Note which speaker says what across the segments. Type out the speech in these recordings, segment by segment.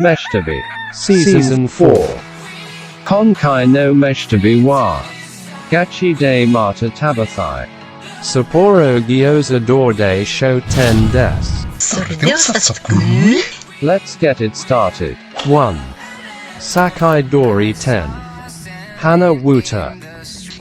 Speaker 1: Meshtabi Season 4 Konkai no Meshtabi wa Gachi de Mata Tabathai Sapporo Gyoza Dorde Show 10 des
Speaker 2: それでは早速
Speaker 1: Let's get it started. 1. Sakai Dori 10 Hana Wuta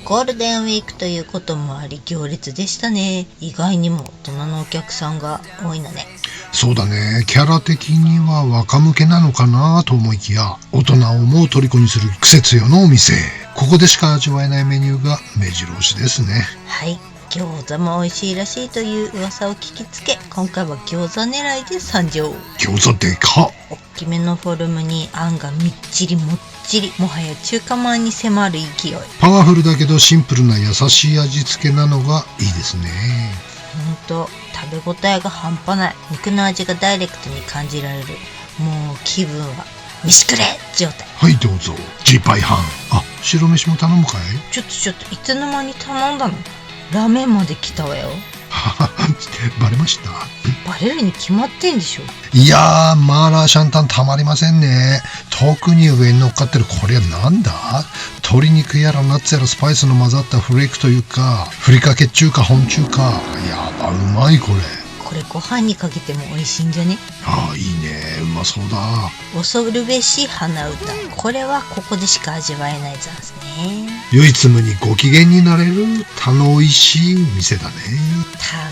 Speaker 2: ゴールデンウィークということもあり行列でしたね。意外にも大人のお客さんが多いのね。
Speaker 3: そうだね。キャラ的には若向けなのかなと思いきや、大人をもう虜にする季節よのお店。ここでしか味わえないメニューが目白押しですね。
Speaker 2: はい、餃子も美味しいらしいという噂を聞きつけ、今回は餃子狙いで参上。
Speaker 3: 餃子でかっ。
Speaker 2: 大きめのフォルムにあんがみっちりもっちり、もはや中華まんに迫る勢い。
Speaker 3: パワフルだけどシンプルな優しい味付けなのがいいですね。
Speaker 2: ほんと食べ応えが半端ない。肉の味がダイレクトに感じられる。もう気分は飯くれ状態。
Speaker 3: はいどうぞ。ジーパイハン。あ、白飯も頼むかい？
Speaker 2: ちょっといつの間に頼んだの？ラーメンまで来たわよ。
Speaker 3: バレました？
Speaker 2: バレるに決まってんでしょ。
Speaker 3: いやー、マーラーシャンタンたまりませんね。特に上に乗っかってるこれはなんだ？鶏肉やらナッツやらスパイスの混ざったフレークというか、ふりかけ中華本中華。やば、うまいこれ。
Speaker 2: これご飯にかけても美味しいんじゃね？
Speaker 3: ああ、いいね。うまそうだ。
Speaker 2: 恐るべし鼻歌。これはここでしか味わえないざんすね。
Speaker 3: 唯一無二ご機嫌になれるたのおいしい店だね。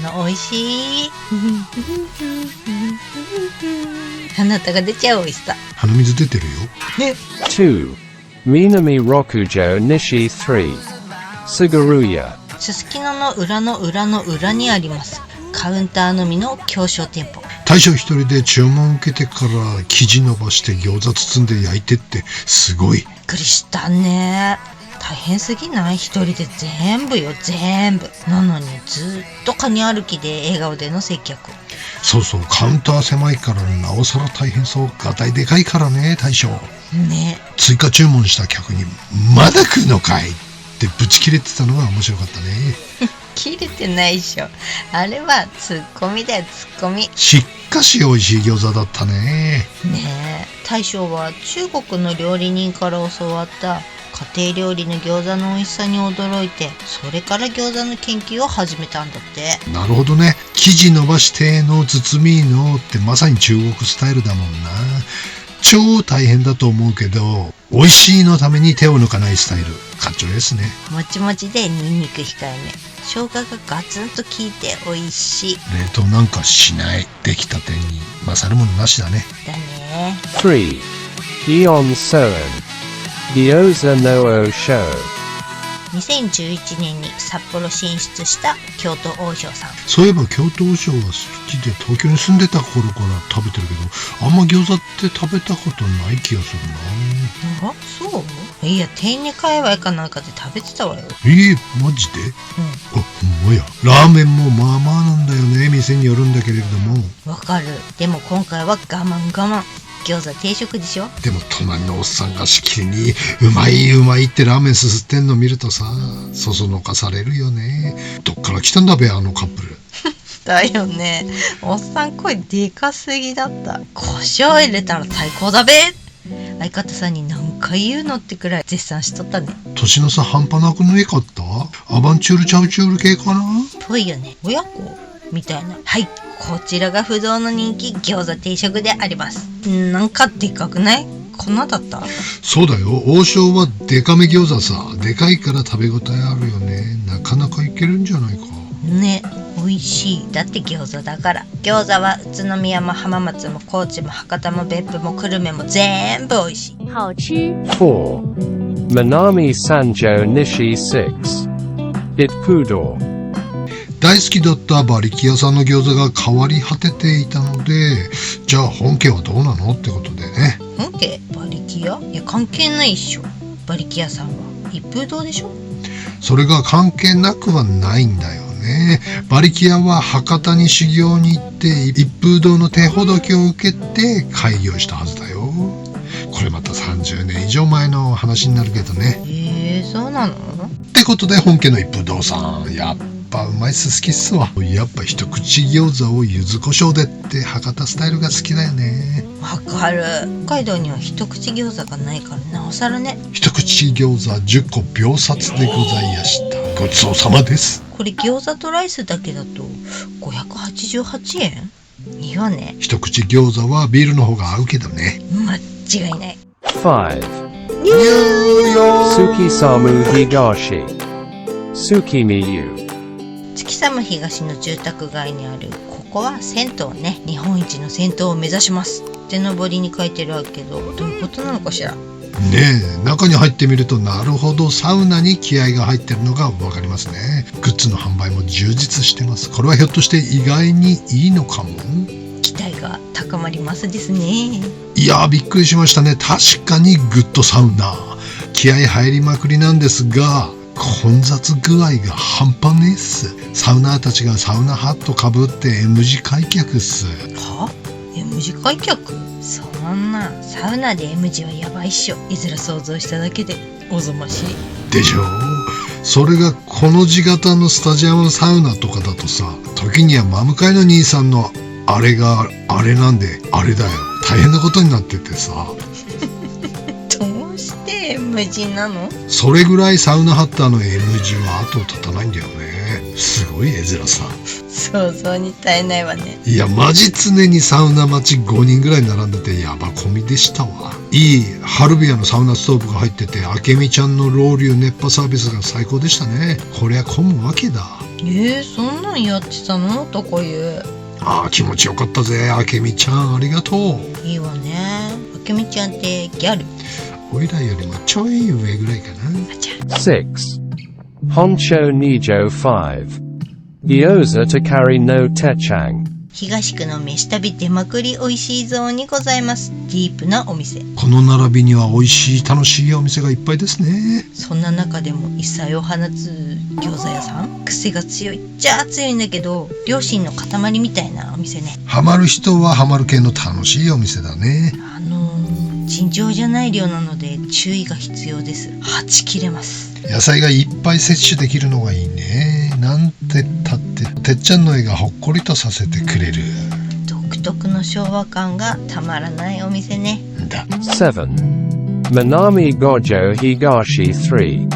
Speaker 2: たのおいしい。鼻歌が出ちゃう美味しさ。
Speaker 3: 鼻水出てるよ。
Speaker 2: ね。
Speaker 1: 2. Minami Rokujo Nishi 3 Sugaruya
Speaker 2: すすきのの裏の裏の裏にあります。カウンターのみの狭小店舗。
Speaker 3: 大将一人で注文受けてから生地伸ばして餃子包んで焼いてってすごい。
Speaker 2: びっくりしたね。大変すぎない？一人で全部よ、全部。なのにずっとカニ歩きで笑顔での接客。
Speaker 3: そうそう、カウンター狭いからなおさら大変そう。ガタイでかいからね、大将。
Speaker 2: ね。
Speaker 3: 追加注文した客にまだ食うのかいってブチ切れてたのが面白かったね。
Speaker 2: 切れてないでしょ。あれはツッコミだよ、ツッコミ。
Speaker 3: しっかし美味しい餃子だったね。
Speaker 2: ねえ、大将は中国の料理人から教わった家庭料理の餃子の美味しさに驚いて、それから餃子の研究を始めたんだって。
Speaker 3: なるほどね。生地伸ばしての包みのってまさに中国スタイルだもんな。超大変だと思うけど、美味しいのために手を抜かないスタイル、かっちょいいですね。
Speaker 2: もちもちでニンニク控えめ、生姜がガツンと効いて美味しい。
Speaker 3: 冷凍なんかしない。出来たてに勝るものなしだね。
Speaker 2: だね。
Speaker 1: 3. Gion Soen Gyoza no O Show
Speaker 2: 2011年に札幌進出した京都王将さん。
Speaker 3: そういえば京都王将は好きで東京に住んでた頃から食べてるけど、あんま餃子って食べたことない気がするな。
Speaker 2: あ、そう？いや、天に界隈かなんかで食べてたわよ。
Speaker 3: マジで？あ、ほんまや。ラーメンもまあまあなんだよね。店によるんだけれども。
Speaker 2: わかる。でも今回は我慢。餃子定食でしょ。
Speaker 3: でも隣のおっさんがしきりにうまいうまいってラーメンすすってんの見るとさ、そそのかされるよね。どっから来たんだべ、あのカップル。
Speaker 2: だよね。おっさん声でかすぎだった。胡椒入れたら最高だべ。相方さんに何回言うのってくらい絶賛しとったね。
Speaker 3: 年の差半端なくねえかった？アバンチュールチャウチュール系かな？
Speaker 2: ぽいよね。親子みたいな。はい、こちらが不動の人気餃子定食であります。なんかでかくない？こんなだった？
Speaker 3: そうだよ。王将はデカめ餃子さ。でかいから食べ応えあるよね。なかなかいけるんじゃないか。
Speaker 2: ね、美味しい。だって餃子だから。餃子は宇都宮も浜松も高知も博多も別府も久留米も全部美味しい。
Speaker 4: 好吃。
Speaker 1: 4. Minami Sanjo Nishi 6 Itpudo
Speaker 3: 大好きだった馬力屋さんの餃子が変わり果てていたので、じゃあ本家はどうなのってことでね。
Speaker 2: 本家？馬力屋？いや、関係ないっしょ。馬力屋さんは一風堂でしょ。
Speaker 3: それが関係なくはないんだよね。馬力屋は博多に修行に行って一風堂の手ほどきを受けて開業したはずだよ。これまた30年以上前の話になるけどね。
Speaker 2: そうなの？
Speaker 3: ってことで本家の一風堂さん、やっぱうまいっす、好きっすわ。やっぱ一口餃子を柚子胡椒でって博多スタイルが好きだよね。
Speaker 2: わかる。北海道には一口餃子がないからなおさらね。
Speaker 3: 一口餃子10個秒殺でございやした。ごちそうさまです。
Speaker 2: これ餃子とライスだけだと588円。いいわね。
Speaker 3: 一口餃子はビールの方が合うけどね。
Speaker 2: 間違いない。
Speaker 1: 5.
Speaker 3: ニューヨーク
Speaker 1: Tsukisamu Higashi Tsukimiyu
Speaker 2: 月寒東の住宅街にあるここは銭湯ね。日本一の銭湯を目指しますってのぼりに書いてるけど、どういうことなのかしら。
Speaker 3: ねえ、中に入ってみるとなるほどサウナに気合が入ってるのがわかりますね。グッズの販売も充実してます。これはひょっとして意外にいいのかも。
Speaker 2: 期待が高まりますですね。
Speaker 3: いやー、びっくりしましたね。確かにグッドサウナ、気合入りまくりなんですが、混雑具合が半端ねえっす。サウナーたちがサウナハットかぶって M 字開脚っす。
Speaker 2: は？ M 字開脚？そんなサウナで M 字はやばいっしょ。いずれ想像しただけでおぞましい
Speaker 3: でしょう。それがこの字型のスタジアムサウナとかだとさ、時には真向かいの兄さんのあれがあれなんであれだよ、大変なことになっててさ。
Speaker 2: どうして M 字なの？
Speaker 3: それぐらいサウナハッターの M 字は後を絶たないんだよね。すごい絵面さ。
Speaker 2: 想像に耐えないわね。
Speaker 3: いや、マジ常にサウナ待ち5人ぐらい並んでてヤバコミでしたわ。いいハルビアのサウナストーブが入ってて、あけみちゃんのロウリュ熱波サービスが最高でしたね。こりゃ混むわけだ。
Speaker 2: そんなんやってたのとか言う。
Speaker 3: ああ、気持ちよかったぜ、あけみちゃん、ありがとう。
Speaker 2: いいわね。あけみちゃんってギャル？
Speaker 3: おいらよりもちょい上ぐらいかな。
Speaker 2: あちゃ。
Speaker 1: 6. Honcho Nijo 5. Gyoza to carry no techang
Speaker 2: 東区の飯旅出まくり美味しいゾーンにございます。ディープなお店。
Speaker 3: この並びには美味しい楽しいお店がいっぱいですね。
Speaker 2: そんな中でも異彩を放つ餃子屋さん。癖が強いっちゃ強いんだけど、良心の塊みたいなお店ね。
Speaker 3: ハマる人はハマる系の楽しいお店だね。
Speaker 2: 尋常じゃない量なので注意が必要です。はち切れます。
Speaker 3: 野菜がいっぱい摂取できるのがいいね。なんてったっててっちゃんの絵がほっこりとさせてくれる。
Speaker 2: 独特の昭和感がたまらないお店ね。
Speaker 3: だ。
Speaker 1: 7. Manami Gojo Higashi 3.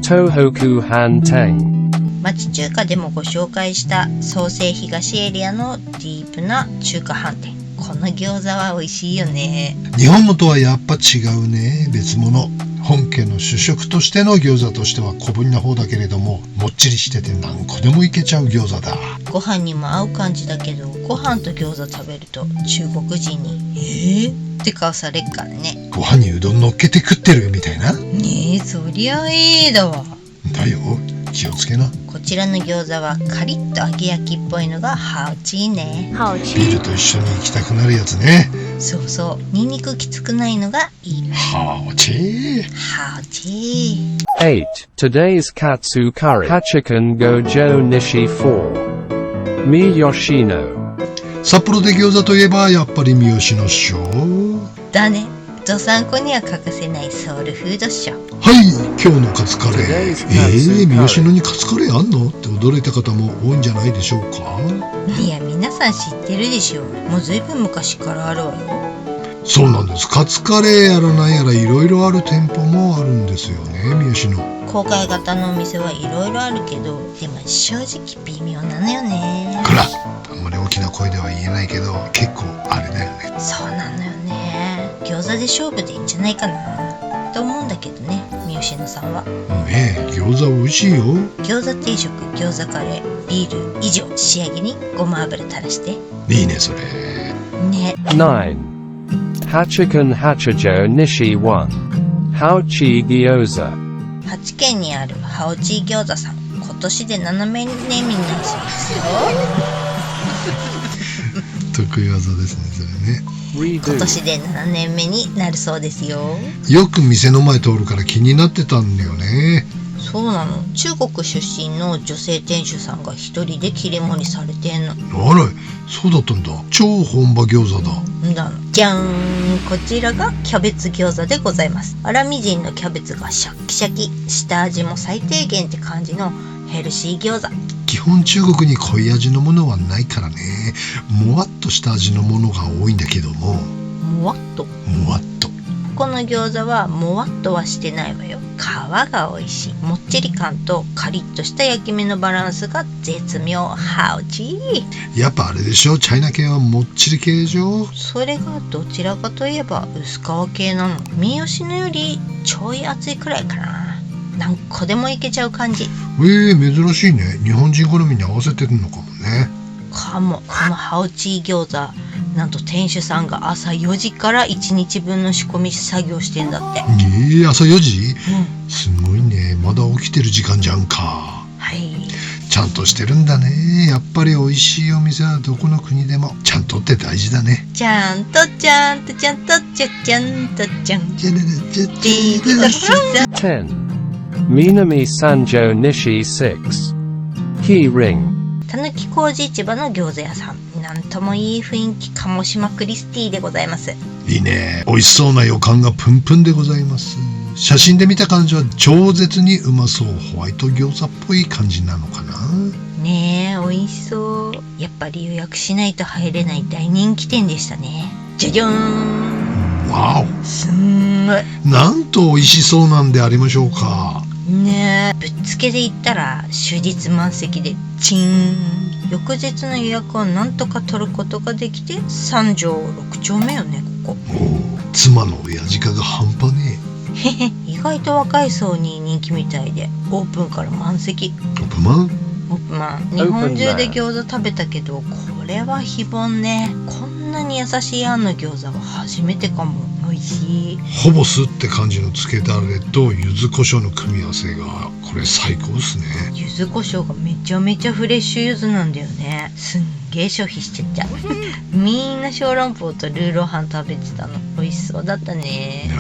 Speaker 1: Tohoku Han Teng
Speaker 2: 町中華でもご紹介した創成東エリアのディープな中華飯店。この餃子は美味しいよね。
Speaker 3: 日本のとはやっぱ違うね。別物。本家の主食としての餃子としては小ぶりな方だけれども、もっちりしてて何個でもいけちゃう餃子だ。
Speaker 2: ご飯にも合う感じだけど、ご飯と餃子食べると中国人にって顔されっからね。
Speaker 3: ご飯にうどん乗っけて食ってるみたいな。
Speaker 2: ねえ、そりゃいいだわ。
Speaker 3: だよ、気をつけな。
Speaker 2: こちらの餃子はカリッと揚げ焼きっぽいのがハオチーね。
Speaker 3: ビールと一緒に行きたくなるやつね。
Speaker 2: そうそう、ニンニクきつくないのがいい。
Speaker 3: ハオチー。
Speaker 2: ハオチー。
Speaker 1: 8. Today's Katsu Curry Hachikan Gojo Nishi 4. Miyoshino
Speaker 3: 札幌で餃子といえばやっぱり三好のっしょ。
Speaker 2: だね。どさんこには欠かせないソウルフードっしょ。
Speaker 3: はい、今日のカツカレー。三好のにカツカレーあんのって驚いた方も多いんじゃないでしょうか。
Speaker 2: いや、皆さん知ってるでしょ。もうずいぶん昔からあるわよ。
Speaker 3: そうなんです。カツカレーやらなんやらいろいろある店舗もあるんですよね、三好の。
Speaker 2: 郊外型のお店はいろいろあるけど、でも正直微妙なのよね。
Speaker 3: こら、あんまり大きな声では言えないけど、結構あれだよね。
Speaker 2: そうなのよね。餃子で勝負でいいんじゃないかなと思うんだけどね、三好野さんは。
Speaker 3: ねえ、餃子美味しいよ。
Speaker 2: 餃子定食、餃子カレー、ビール以上、仕上げにごま油垂らして。
Speaker 3: いいね、それ。
Speaker 2: ね。
Speaker 1: 9. Hachikan Hachijo Nishi 1. Haochi Gyoza
Speaker 2: 8軒にあるハオチー餃子さん、今年で7年目になるそうですよ。
Speaker 3: 得意技ですね、それね。
Speaker 2: 今年で7年目になるそうですよ。
Speaker 3: よく店の前通るから気になってたんだよね。
Speaker 2: そうなの。中国出身の女性店主さんが一人で切り盛りされてんの。
Speaker 3: あら、そうだったんだ。超本場餃子だ。
Speaker 2: じゃーん、こちらがキャベツ餃子でございます。粗みじんのキャベツがシャッキシャキ、下味も最低限って感じのヘルシー餃子。
Speaker 3: 基本中国に濃い味のものはないからね。もわっとした味のものが多いんだけども。
Speaker 2: もわっと。
Speaker 3: もわっと。
Speaker 2: この餃子はもわっとはしてないわよ。皮が美味しい。もっちり感とカリッとした焼き目のバランスが絶妙。ハウチー。
Speaker 3: やっぱあれでしょ、チャイナ系はもっちり系でしょ。
Speaker 2: それがどちらかといえば薄皮系なの。三好のよりちょい厚いくらいかな。何個でもいけちゃう感じ。
Speaker 3: 珍しいね。日本人好みに合わせてるのかもね。
Speaker 2: かも。このハウチー餃子、なんと店主さんが朝4時から1日分の仕込み作業してんだって。
Speaker 3: 朝4時、すごいね。まだ起きてる時間じゃんか。
Speaker 2: はい。
Speaker 3: ちゃんとしてるんだね。やっぱり美味しいお店はどこの国でもちゃんとって大事だね。
Speaker 2: ちゃんとちゃんとちゃんとちゃちゃんとちゃん。
Speaker 3: じゃねねじゃじゃ
Speaker 1: 10. Minami Sanjo Nishi 6. Key Ring.
Speaker 2: たぬき工事市場の餃子屋さん。なんともいい雰囲気、鴨島クリスティでございます。
Speaker 3: いいね。美味しそうな予感がプンプンでございます。写真で見た感じは超絶にうまそう。ホワイト餃子っぽい感じなのかな。
Speaker 2: ねえ、美味しそう。やっぱり予約しないと入れない大人気店でしたね。じゃじゃーん。
Speaker 3: わお。
Speaker 2: すんごい。
Speaker 3: なんと美味しそうなんでありましょうか。
Speaker 2: ねえ、ぶっつけで言ったら終日満席でチーン。翌日の予約をなんとか取ることができて、3条6丁目よね、ここ。
Speaker 3: 妻の親父が半端ね
Speaker 2: へへ、意外と若い層に人気みたいで、オープンから満席。
Speaker 3: え。オープンマン。
Speaker 2: オープンマン。日本中で餃子食べたけど、これは非凡ね。こんなに優しいあんの餃子は初めてかも。美味しい。
Speaker 3: ほぼ酢って感じのつけだれと柚子胡椒の組み合わせがこれ最高ですね。
Speaker 2: 柚子胡椒がめちゃめちゃフレッシュ柚子なんだよね。すんげえ消費しちゃっちゃう。みんな小籠包とルーローハン食べてたの。美味しそうだった
Speaker 3: い
Speaker 2: ね。
Speaker 3: や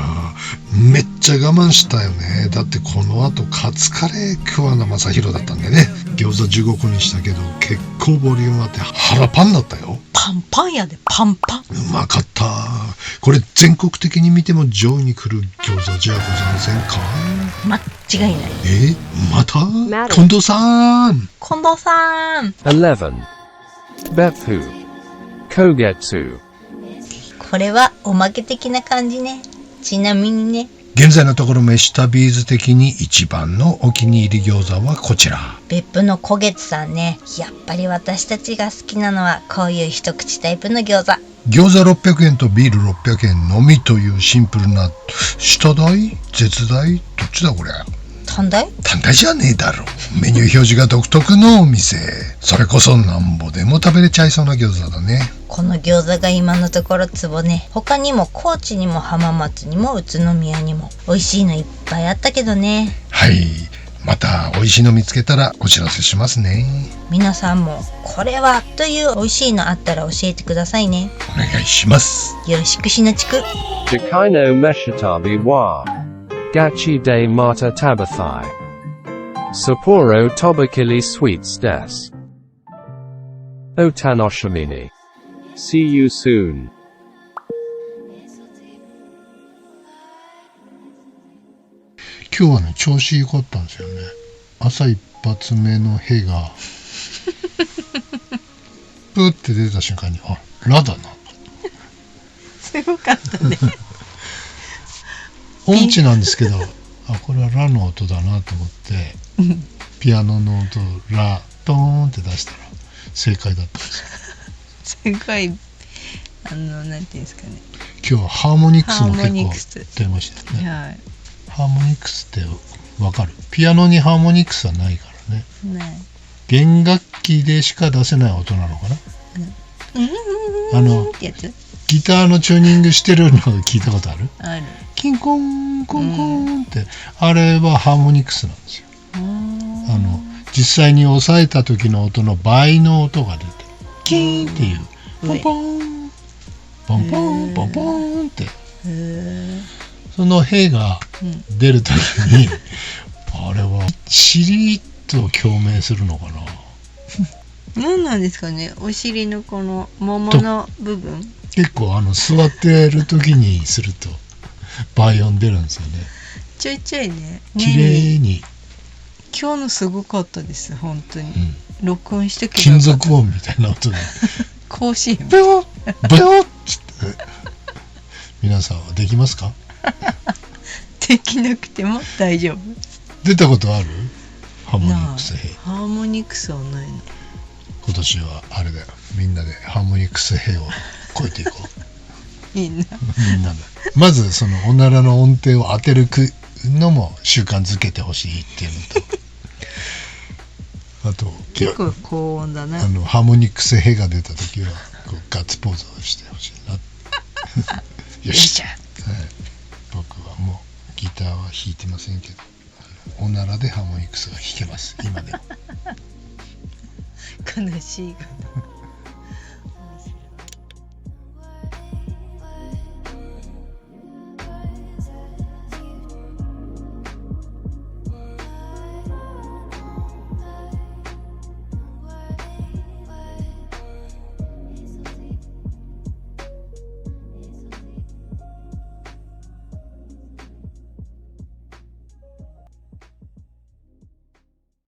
Speaker 3: めっちゃ我慢したよね。だってこの後カツカレー桑名正宏だったんでね。餃子15個にしたけど結構ボリュームあって腹パンだったよ。
Speaker 2: パンパンやで、パンパン。
Speaker 3: うまかった。これ全国的に見ても上位に来る餃子じゃございませんか。
Speaker 2: 間違いない。
Speaker 3: また近藤さん。
Speaker 2: 近藤さん。
Speaker 1: 11. Beppu. Kogetsu.
Speaker 2: これはおまけ的な感じね。ちなみにね、
Speaker 3: 現在のところ飯旅ーズ的に一番のお気に入り餃子はこちら。
Speaker 2: 別府の小月さんね。やっぱり私たちが好きなのはこういう一口タイプの餃子。
Speaker 3: 餃子600円とビール600円のみというシンプルな下代絶代どっちだこれ。
Speaker 2: 短大？
Speaker 3: 単体じゃねえだろ。メニュー表示が独特のお店。それこそなんぼでも食べれちゃいそうな餃子だね。
Speaker 2: この餃子が今のところツボね。他にも高知にも浜松にも宇都宮にも美味しいのいっぱいあったけどね。
Speaker 3: はい。また美味しいの見つけたらお知らせしますね。
Speaker 2: 皆さんもこれはという美味しいのあったら教えてくださいね。
Speaker 3: お願いします。
Speaker 2: よろしくしなちく。
Speaker 1: Jakaino Meshitabi wa. Gachi de Mata Tabathai. Sapporo Tobakili Sweets des. Otanoshimini. See you soon.
Speaker 3: 今日はね調子良かったんですよね。朝一発目のヘがプーって出た瞬間にラだな。
Speaker 2: すごかったね。
Speaker 3: 音痴なんですけどこれはラの音だなと思ってピアノの音ラドーンって出したら正解だったんですよ。
Speaker 2: すごいなんていうんですかね。
Speaker 3: 今日はハーモニクスも結構出ましたよね。
Speaker 2: はい。
Speaker 3: ハーモニクスってわかる？ピアノにハーモニクスはないからね。
Speaker 2: ね。
Speaker 3: 弦楽器でしか出せない音なのかな。
Speaker 2: ってやつ？
Speaker 3: ギターのチューニングしてるの聞いたことある？
Speaker 2: ある。
Speaker 3: キンコンコンコンって、あれはハーモニクスなんですよ。実際に押さえた時の音の倍の音が出てキーンっていうポンポンポンポンポンポンってそのヘが出る時にあれはチリッと共鳴するのかな。
Speaker 2: 何なんですかね。お尻のこの桃の部分
Speaker 3: 結構座ってる時にすると倍音出るんですよね。
Speaker 2: ちょいちょいね。
Speaker 3: 綺麗に
Speaker 2: 今日のすごかったです本当に、
Speaker 3: うん、
Speaker 2: 録音してくれ
Speaker 3: 金属音みたいな音で
Speaker 2: 甲子園
Speaker 3: ブヨッブヨッつって皆さんはできますか？
Speaker 2: できなくても大丈夫。
Speaker 3: 出たことある？ハーモニックス兵。
Speaker 2: ハーモニクスはないの。
Speaker 3: 今年はあれだよ、みんなでハーモニクス兵を超えていこう
Speaker 2: みんな
Speaker 3: みんなでまずそのおならの音程を当てるのも習慣づけてほしいっていうのとあと
Speaker 2: 結構高音だな。
Speaker 3: ハーモニクス兵が出た時はこうガッツポーズをしてほしいなよし、はい、僕はもうギターは弾いてませんけどおならでハーモニクスが弾けます今でも
Speaker 2: 悲しいがな